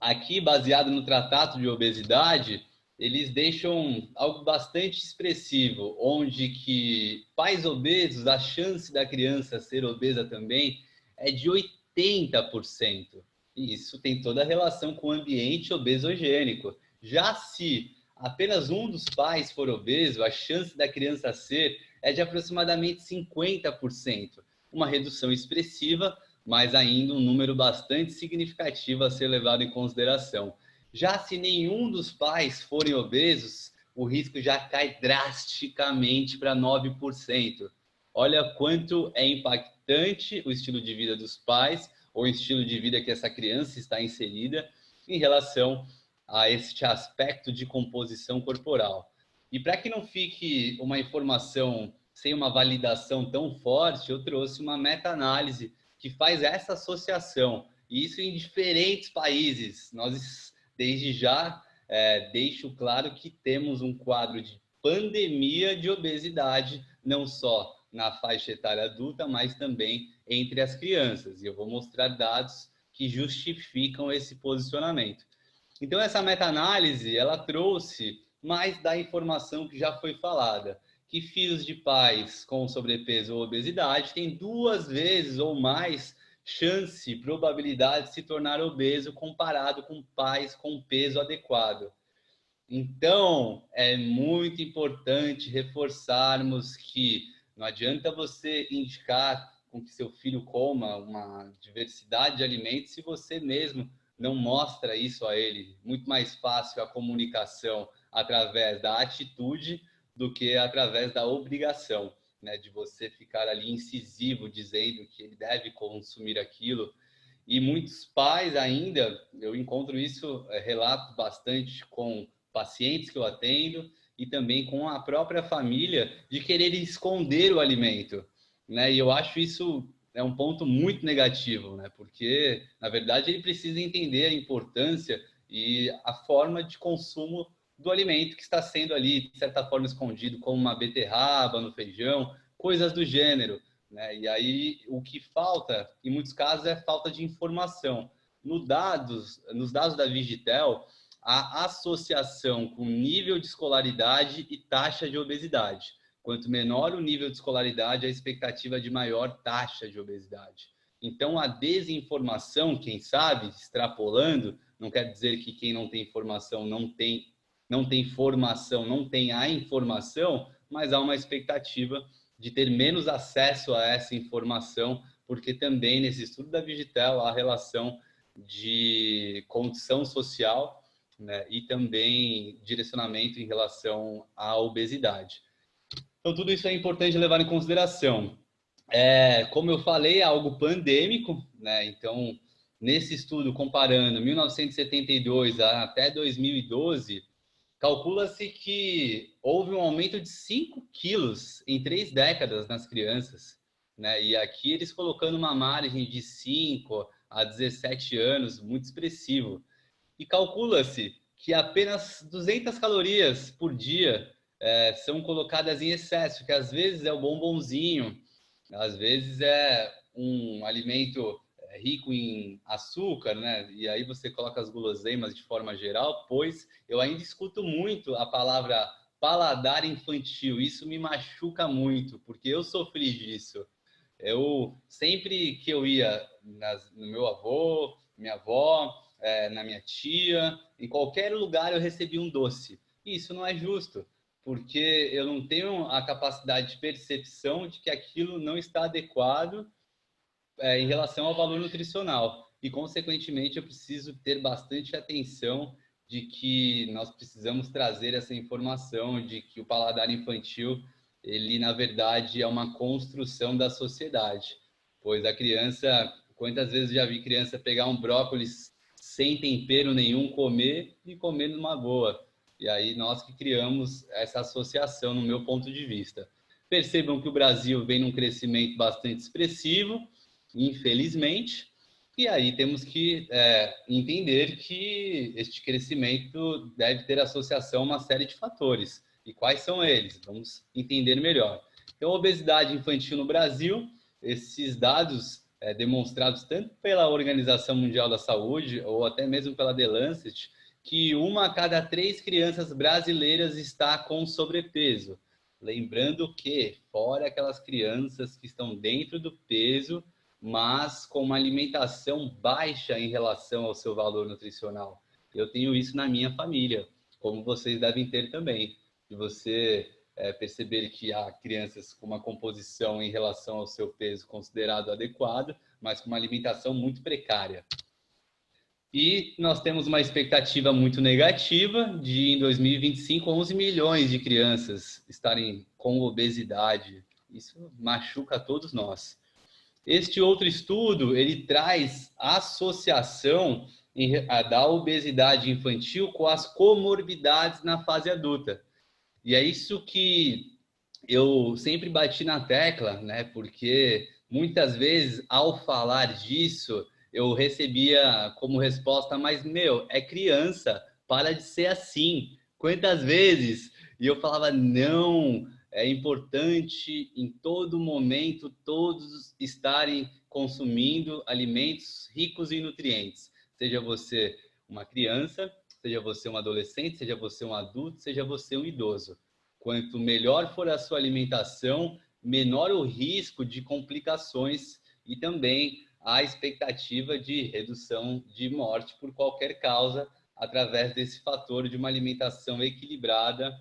Aqui, baseado no Tratado de Obesidade, eles deixam algo bastante expressivo, onde que pais obesos, a chance da criança ser obesa também é de 80%. E isso tem toda a relação com o ambiente obesogênico. Já se apenas um dos pais for obeso, a chance da criança ser é de aproximadamente 50%. Uma redução expressiva, mas ainda um número bastante significativo a ser levado em consideração. Já se nenhum dos pais forem obesos, o risco já cai drasticamente para 9%. Olha quanto é impactante o estilo de vida dos pais, ou o estilo de vida que essa criança está inserida, em relação a este aspecto de composição corporal. E para que não fique uma informação sem uma validação tão forte, eu trouxe uma meta-análise que faz essa associação, e isso em diferentes países. Nós, desde já, deixo claro que temos um quadro de pandemia de obesidade, não só na faixa etária adulta, mas também entre as crianças. E eu vou mostrar dados que justificam esse posicionamento. Então, essa meta-análise, ela trouxe mais da informação que já foi falada, que filhos de pais com sobrepeso ou obesidade têm 2 vezes ou mais chance, probabilidade de se tornar obeso comparado com pais com peso adequado. Então, é muito importante reforçarmos que não adianta você indicar com que seu filho coma uma diversidade de alimentos se você mesmo não mostra isso a ele. Muito mais fácil a comunicação através da atitude do que através da obrigação, né? De você ficar ali incisivo dizendo que ele deve consumir aquilo. E muitos pais ainda, eu encontro isso, relato bastante com pacientes que eu atendo e também com a própria família, de querer esconder o alimento, né? E eu acho isso é um ponto muito negativo, né? Porque, na verdade, ele precisa entender a importância e a forma de consumo do alimento que está sendo ali, de certa forma, escondido, como uma beterraba no feijão, coisas do gênero, né? E aí o que falta, em muitos casos, é falta de informação. Nos dados da Vigitel, a associação com nível de escolaridade e taxa de obesidade. Quanto menor o nível de escolaridade, a expectativa de maior taxa de obesidade. Então, a desinformação, quem sabe, extrapolando, não quer dizer que quem não tem informação não tem formação, não tem a informação, mas há uma expectativa de ter menos acesso a essa informação, porque também nesse estudo da Vigitel há relação de condição social, né, e também direcionamento em relação à obesidade. Então, tudo isso é importante levar em consideração. Como eu falei, é algo pandêmico, né? Então, nesse estudo, comparando 1972 até 2012, calcula-se que houve um aumento de 5 quilos em 3 décadas nas crianças, né? E aqui eles colocando uma margem de 5 a 17 anos, muito expressivo. E calcula-se que apenas 200 calorias por dia são colocadas em excesso, que às vezes é o bombonzinho, às vezes é um alimento rico em açúcar, né? E aí você coloca as guloseimas de forma geral, pois eu ainda escuto muito a palavra paladar infantil. Isso me machuca muito, porque eu sofri disso. Eu sempre que eu ia no meu avô, minha avó, na minha tia, em qualquer lugar eu recebia um doce. E isso não é justo, porque eu não tenho a capacidade de percepção de que aquilo não está adequado em relação ao valor nutricional. E, consequentemente, eu preciso ter bastante atenção de que nós precisamos trazer essa informação de que o paladar infantil, ele, na verdade, é uma construção da sociedade. Pois a criança, quantas vezes já vi criança pegar um brócolis sem tempero nenhum, comer e comer numa boa. E aí nós que criamos essa associação, no meu ponto de vista. Percebam que o Brasil vem num crescimento bastante expressivo, infelizmente, e aí temos que entender que este crescimento deve ter associação a uma série de fatores. E quais são eles? Vamos entender melhor. Então, obesidade infantil no Brasil, esses dados demonstrados tanto pela Organização Mundial da Saúde ou até mesmo pela The Lancet, que 1 a cada 3 crianças brasileiras está com sobrepeso. Lembrando que, fora aquelas crianças que estão dentro do peso, mas com uma alimentação baixa em relação ao seu valor nutricional. Eu tenho isso na minha família, como vocês devem ter também. De você perceber que há crianças com uma composição em relação ao seu peso considerado adequado, mas com uma alimentação muito precária. E nós temos uma expectativa muito negativa de, em 2025, 11 milhões de crianças estarem com obesidade. Isso machuca a todos nós. Este outro estudo, ele traz associação da obesidade infantil com as comorbidades na fase adulta. E é isso que eu sempre bati na tecla, né? Porque muitas vezes, ao falar disso, eu recebia como resposta, mas, meu, é criança, para de ser assim. Quantas vezes? E eu falava, não, é importante em todo momento todos estarem consumindo alimentos ricos em nutrientes. Seja você uma criança, seja você um adolescente, seja você um adulto, seja você um idoso. Quanto melhor for a sua alimentação, menor o risco de complicações e também a expectativa de redução de morte por qualquer causa através desse fator de uma alimentação equilibrada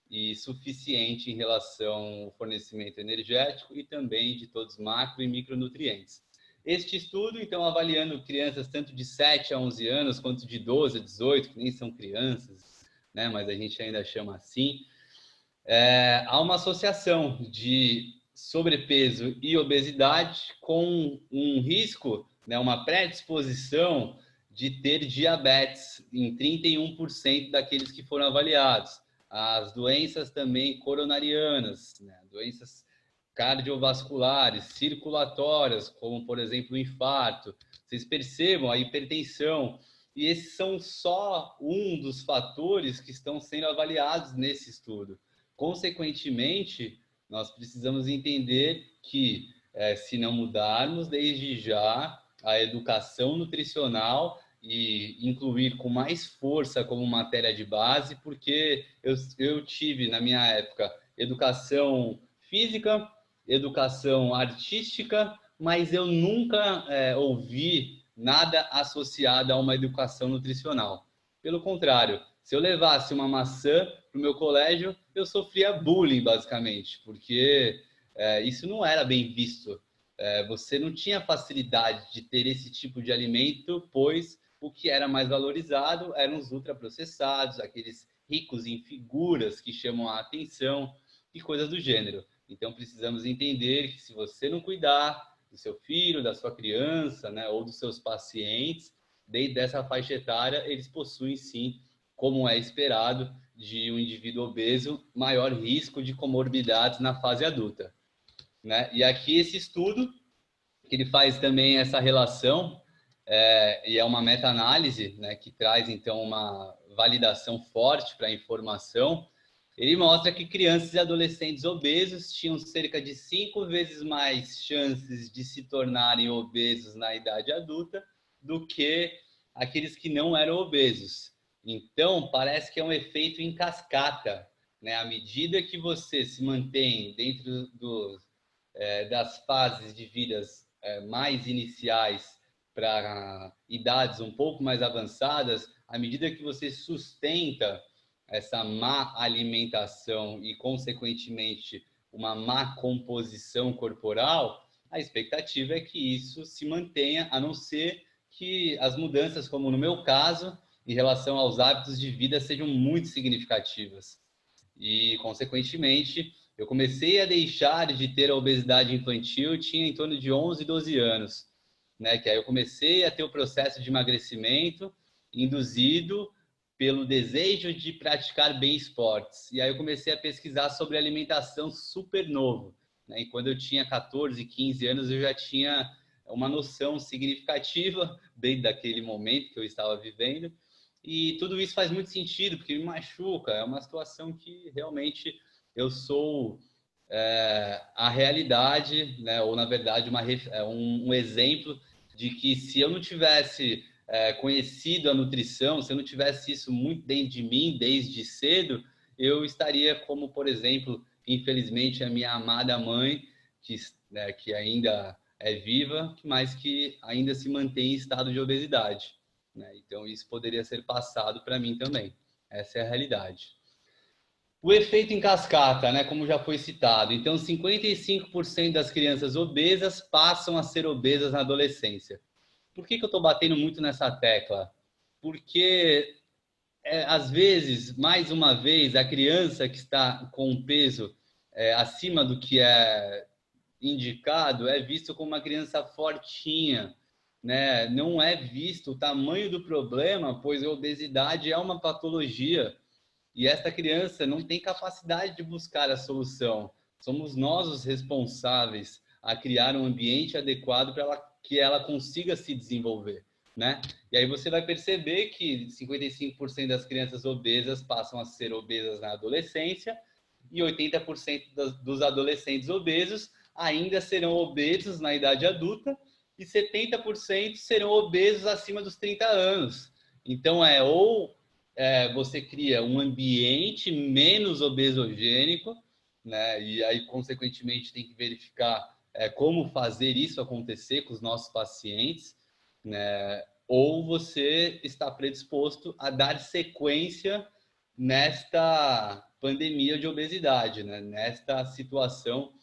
e suficiente em relação ao fornecimento energético e também de todos os macro e micronutrientes. Este estudo, então, avaliando crianças tanto de 7 a 11 anos, quanto de 12 a 18, que nem são crianças, né, mas a gente ainda chama assim, há uma associação de sobrepeso e obesidade com um risco, né, uma predisposição de ter diabetes em 31% daqueles que foram avaliados. As doenças também coronarianas, né, doenças cardiovasculares, circulatórias, como, por exemplo, o infarto. Vocês percebam a hipertensão. E esses são só um dos fatores que estão sendo avaliados nesse estudo. Consequentemente, nós precisamos entender que, se não mudarmos desde já a educação nutricional e incluir com mais força como matéria de base, porque eu tive, na minha época, educação física, educação artística, mas eu nunca ouvi nada associado a uma educação nutricional. Pelo contrário, se eu levasse uma maçã para o meu colégio, eu sofria bullying, basicamente, porque isso não era bem visto. Você não tinha facilidade de ter esse tipo de alimento, pois o que era mais valorizado eram os ultraprocessados, aqueles ricos em figuras que chamam a atenção e coisas do gênero. Então, precisamos entender que se você não cuidar do seu filho, da sua criança, né, ou dos seus pacientes, desde essa faixa etária, eles possuem, sim, como é esperado de um indivíduo obeso, maior risco de comorbidades na fase adulta, né? E aqui esse estudo, que ele faz também essa relação, e é uma meta-análise, né, que traz, então, uma validação forte para a informação. Ele mostra que crianças e adolescentes obesos tinham cerca de 5 vezes mais chances de se tornarem obesos na idade adulta do que aqueles que não eram obesos. Então, parece que é um efeito em cascata, né? À medida que você se mantém dentro das fases de vidas mais iniciais para idades um pouco mais avançadas, à medida que você sustenta essa má alimentação e, consequentemente, uma má composição corporal, a expectativa é que isso se mantenha, a não ser que as mudanças, como no meu caso, em relação aos hábitos de vida, sejam muito significativas. E, consequentemente, eu comecei a deixar de ter a obesidade infantil, eu tinha em torno de 11, 12 anos, né? Que aí eu comecei a ter o processo de emagrecimento induzido pelo desejo de praticar bem esportes. E aí eu comecei a pesquisar sobre alimentação super novo, né? E quando eu tinha 14, 15 anos, eu já tinha uma noção significativa desde aquele momento que eu estava vivendo. E tudo isso faz muito sentido, porque me machuca. É uma situação que realmente eu sou a realidade, né? Ou na verdade um exemplo de que se eu não tivesse conhecido a nutrição, se eu não tivesse isso muito dentro de mim desde cedo, eu estaria como, por exemplo, infelizmente a minha amada mãe, que ainda é viva, mas que ainda se mantém em estado de obesidade, né? Então isso poderia ser passado para mim também. Essa é a realidade. O efeito em cascata, né, como já foi citado. Então, 55% das crianças obesas passam a ser obesas na adolescência. Por que eu estou batendo muito nessa tecla? Porque, às vezes, mais uma vez, a criança que está com um peso acima do que é indicado é visto como uma criança fortinha, né? Não é visto o tamanho do problema, pois a obesidade é uma patologia e esta criança não tem capacidade de buscar a solução. Somos nós os responsáveis a criar um ambiente adequado para que ela consiga se desenvolver, né? E aí você vai perceber que 55% das crianças obesas passam a ser obesas na adolescência e 80% dos adolescentes obesos ainda serão obesos na idade adulta e 70% serão obesos acima dos 30 anos. Então, você cria um ambiente menos obesogênico, né? E aí, consequentemente, tem que verificar como fazer isso acontecer com os nossos pacientes, né? Ou você está predisposto a dar sequência nesta pandemia de obesidade, né? Nesta situação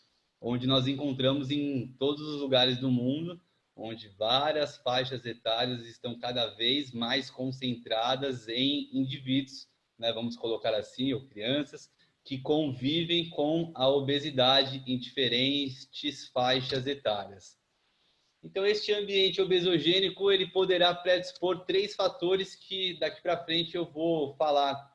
onde nós encontramos em todos os lugares do mundo, onde várias faixas etárias estão cada vez mais concentradas em indivíduos, né, vamos colocar assim, ou crianças, que convivem com a obesidade em diferentes faixas etárias. Então, este ambiente obesogênico, ele poderá predispor 3 fatores que daqui para frente eu vou falar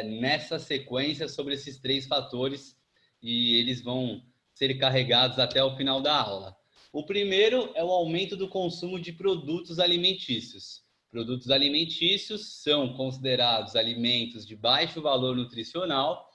nessa sequência sobre esses 3 fatores e eles vão ser carregados até o final da aula. O primeiro é o aumento do consumo de produtos alimentícios. Produtos alimentícios são considerados alimentos de baixo valor nutricional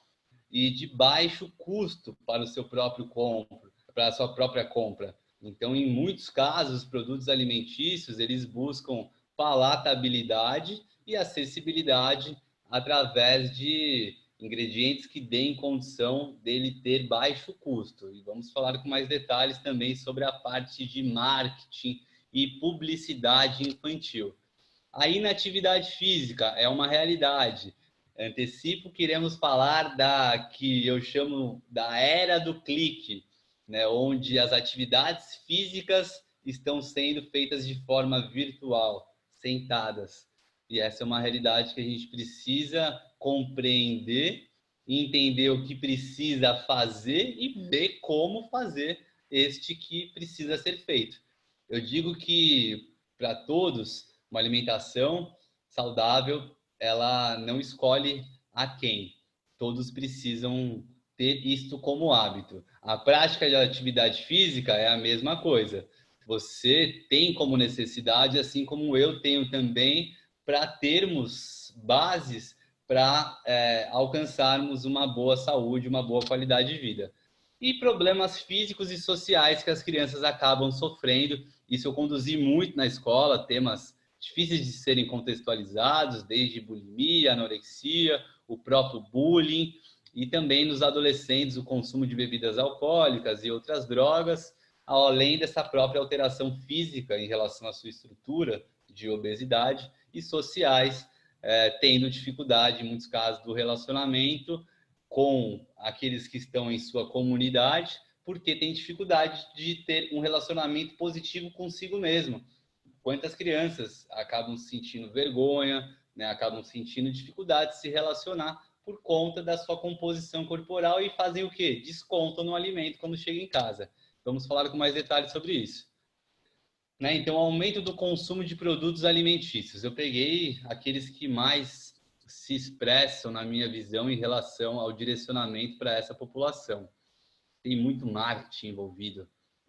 e de baixo custo para o seu próprio compra, para a sua própria compra. Então, em muitos casos, os produtos alimentícios, eles buscam palatabilidade e acessibilidade através de ingredientes que deem condição dele ter baixo custo. E vamos falar com mais detalhes também sobre a parte de marketing e publicidade infantil. A inatividade física é uma realidade. Antecipo que iremos falar da que eu chamo da era do clique, né, onde as atividades físicas estão sendo feitas de forma virtual, sentadas. E essa é uma realidade que a gente precisa compreender, entender o que precisa fazer e ver como fazer este que precisa ser feito. Eu digo que para todos, uma alimentação saudável, ela não escolhe a quem. Todos precisam ter isto como hábito. A prática de atividade física é a mesma coisa. Você tem como necessidade, assim como eu tenho também, para termos bases para alcançarmos uma boa saúde, uma boa qualidade de vida. E problemas físicos e sociais que as crianças acabam sofrendo. Isso eu conduzi muito na escola, temas difíceis de serem contextualizados, desde bulimia, anorexia, o próprio bullying, e também nos adolescentes o consumo de bebidas alcoólicas e outras drogas, além dessa própria alteração física em relação à sua estrutura de obesidade e sociais, tendo dificuldade, em muitos casos, do relacionamento com aqueles que estão em sua comunidade, porque tem dificuldade de ter um relacionamento positivo consigo mesmo. Quantas crianças acabam sentindo vergonha, né, acabam sentindo dificuldade de se relacionar por conta da sua composição corporal e fazem o quê? Descontam no alimento quando chega em casa. Vamos falar com mais detalhes sobre isso. Né? Então, aumento do consumo de produtos alimentícios. Eu peguei aqueles que mais se expressam, na minha visão, em relação ao direcionamento para essa população. Tem muito marketing envolvido,